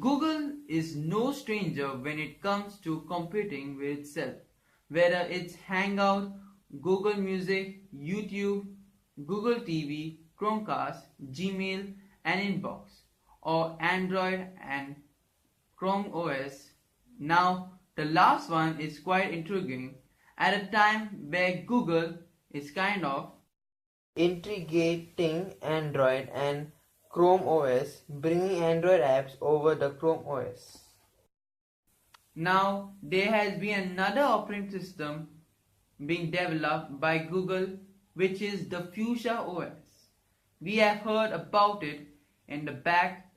Google is no stranger when it comes to competing with itself, whether it's Hangout, Google Music, YouTube, Google TV, Chromecast, Gmail, and Inbox, or Android and Chrome OS. Now, the last one is quite intriguing at a time where Google is kind of integrating Android and Chrome OS, bringing Android apps over the Chrome OS. Now, there has been another operating system being developed by Google, which is the Fuchsia OS. We have heard about it in the back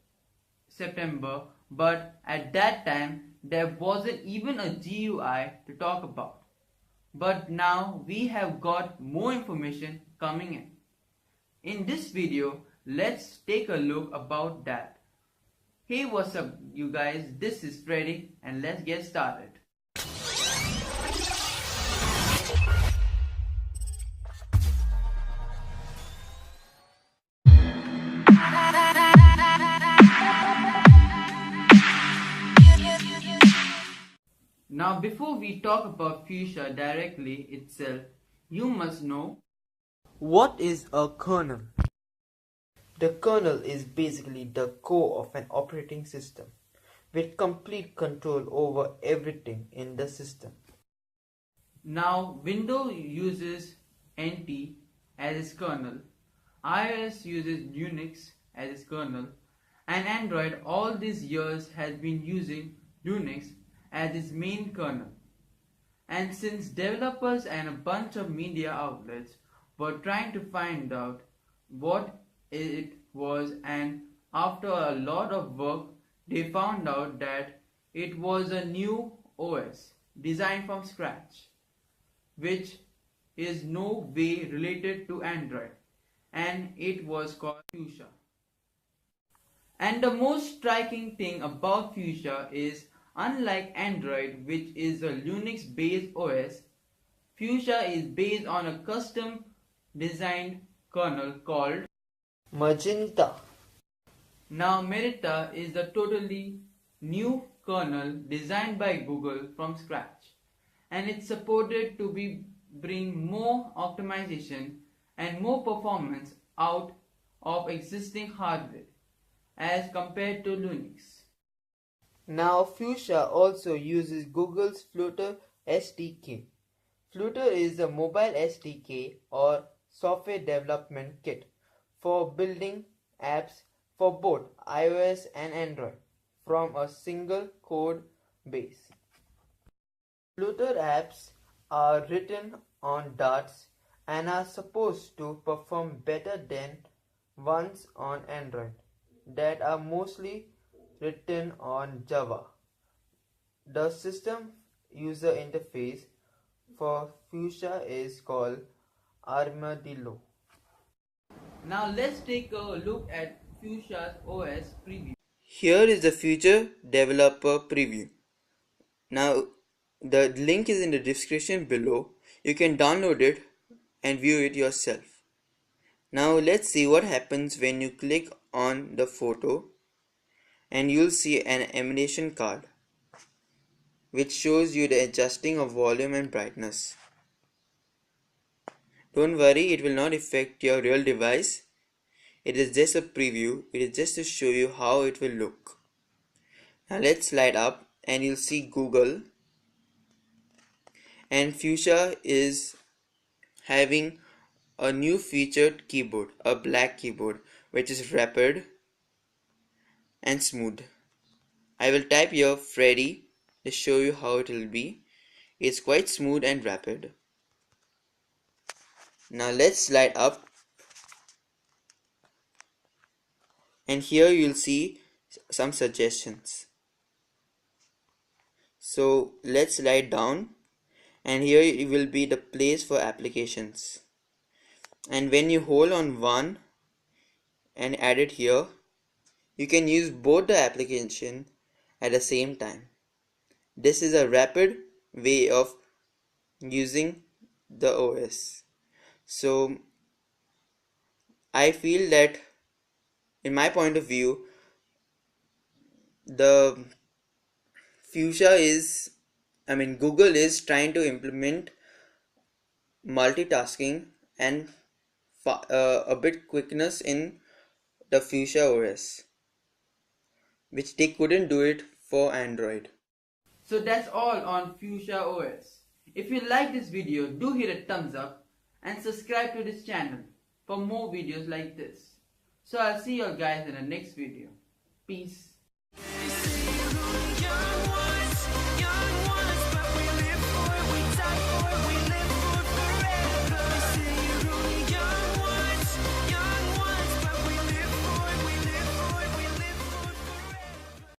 September, but at that time there wasn't even a GUI to talk about. But now we have got more information coming in. In this video, let's take a look about that. Hey, what's up you guys, this is Freddy and let's get started. Now before we talk about Fuchsia directly itself, you must know what is a kernel. The kernel is basically the core of an operating system with complete control over everything in the system. Now Windows uses NT as its kernel, iOS uses Unix as its kernel, and Android all these years has been using Lunix as its main kernel. And since developers and a bunch of media outlets were trying to find out what it was, and after a lot of work they found out that it was a new OS designed from scratch, which is no way related to Android, and it was called Fuchsia. And the most striking thing about Fuchsia is, unlike Android, which is a Linux based OS, Fuchsia is based on a custom designed kernel called Magenta. Now Magenta is a totally new kernel designed by Google from scratch, and it's supported to bring more optimization and more performance out of existing hardware as compared to Linux. Now Fuchsia also uses Google's Flutter SDK. Flutter is a mobile SDK or software development kit for building apps for both iOS and Android from a single code base. Flutter apps are written on Darts and are supposed to perform better than ones on Android that are mostly written on Java. The system user interface for Fuchsia is called Armadillo. Now let's take a look at Fuchsia's OS preview. Here is the future developer preview. Now the link is in the description below. You can download it and view it yourself. Now let's see what happens when you click on the photo, and you'll see an animation card which shows you the adjusting of volume and brightness. Don't worry, it will not affect your real device. It is just a preview. It is just to show you how it will look. Now let's slide up and you'll see Google, and Fuchsia is having a new featured keyboard, a black keyboard, which is rapid and smooth. I will type here Freddy to show you how it will be. It's quite smooth and rapid. Now let's slide up, and here you'll see some suggestions. So let's slide down, and here it will be the place for applications. And when you hold on one and add it here, you can use both the application at the same time. This is a rapid way of using the OS. So I feel that, in my point of view, The Fuchsia Google is trying to implement multitasking and a bit quickness in the Fuchsia OS, which they couldn't do it for Android. So that's all on Fuchsia OS. If you like this video, do hit a thumbs up and subscribe to this channel for more videos like this. So I'll see you guys in the next video. Peace.